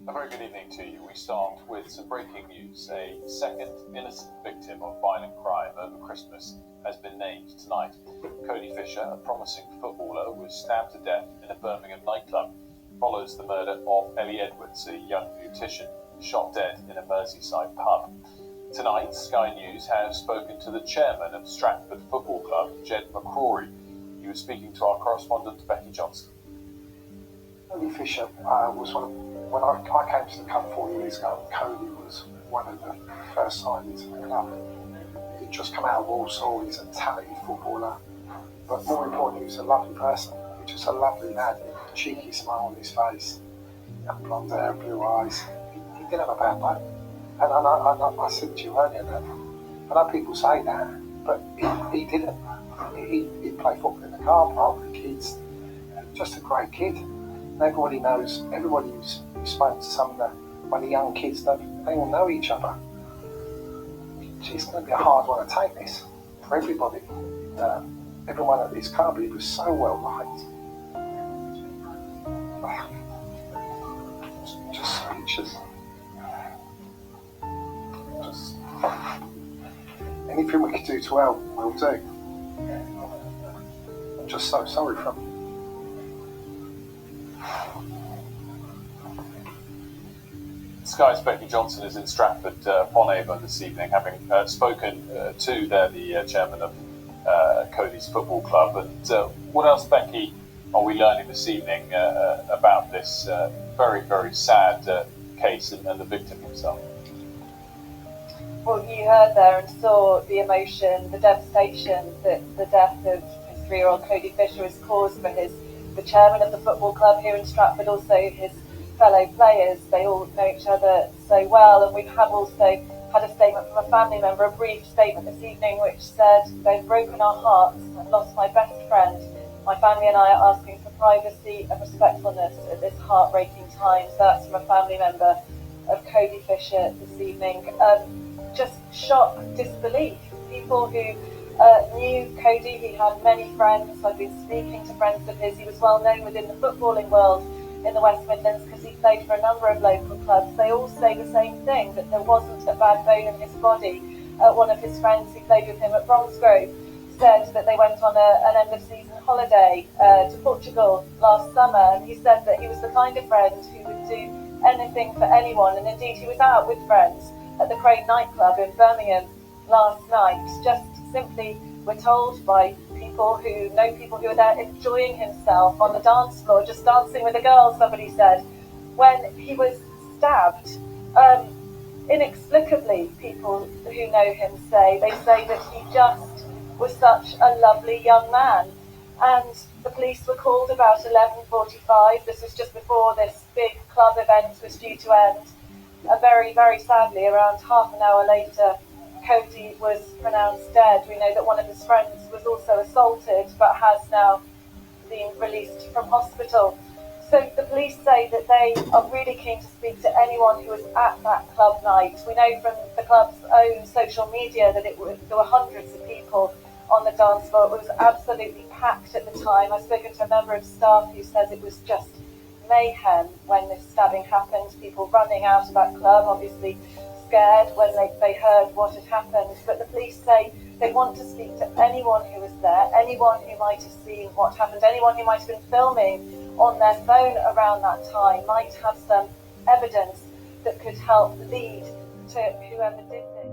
A very good evening to you. We start with some breaking news. A second innocent victim of violent crime over Christmas has been named tonight. Cody Fisher, a promising footballer, was stabbed to death in a Birmingham nightclub. Follows the murder of Ellie Edwards, a young beautician, shot dead in a Merseyside pub. Tonight, Sky News has spoken to the chairman of Stratford Football Club, Jed McCrory. He was speaking to our correspondent, Becky Johnson. Cody Fisher was when I came to the club 4 years ago. Cody was one of the first signings of the club. He'd just come out of Walsall. He's a talented footballer, but more importantly, he was a lovely person. He was just a lovely lad, a cheeky smile on his face, young blonde hair, blue eyes. He didn't have a bad day. And I said to you earlier that I know people say that, but he didn't. He played football in the car park with the kids. Just a great kid. And everybody knows, everybody who's spoken to some of the young kids, they all know each other. It's going to be a hard one to take this for everybody. Everyone at this club, he was so well liked. Just speechless. Just anything we could do to help, we'll do. I'm just so sorry for him. Sky's Becky Johnson is in Stratford-upon-Avon this evening, having spoken to the chairman of Cody's Football Club. And what else, Becky, are we learning this evening about this very, very sad case and the victim himself? Well, you heard there and saw the emotion, the devastation that the death of his 3-year-old Cody Fisher has caused for the chairman of the football club here in Stratford, also his fellow players. They all know each other so well, and we have also had a statement from a family member, a brief statement this evening, which said, "They've broken our hearts and lost my best friend. My family and I are asking for privacy and respectfulness at this heartbreaking time." So that's from a family member of Cody Fisher this evening. Just shock, disbelief. People who knew Cody, he had many friends. I've been speaking to friends of his. He was well known within the footballing world in the West Midlands because he played for a number of local clubs. They all say the same thing, that there wasn't a bad bone in his body. One of his friends who played with him at Bromsgrove said that they went on an end-of-season holiday to Portugal last summer, and he said that he was the kind of friend who would do anything for anyone, and indeed he was out with friends at the Crane nightclub in Birmingham last night. Just simply, we're told by people who know people who were there, enjoying himself on the dance floor, just dancing with a girl, somebody said, when he was stabbed. Inexplicably, people who know him say that he just was such a lovely young man. And the police were called about 11:45. This was just before this big club event was due to end. Very, very sadly, around half an hour later, Cody was pronounced dead. We know that one of his friends was also assaulted, but has now been released from hospital. So the police say that they are really keen to speak to anyone who was at that club night. We know from the club's own social media that there were hundreds of people on the dance floor. It was absolutely packed at the time. I've spoken to a member of staff who says it was just mayhem when this stabbing happened. People running out of that club, obviously scared when they heard what had happened. But the police say they want to speak to anyone who was there, anyone who might have seen what happened, anyone who might have been filming on their phone around that time, might have some evidence that could help lead to whoever did this.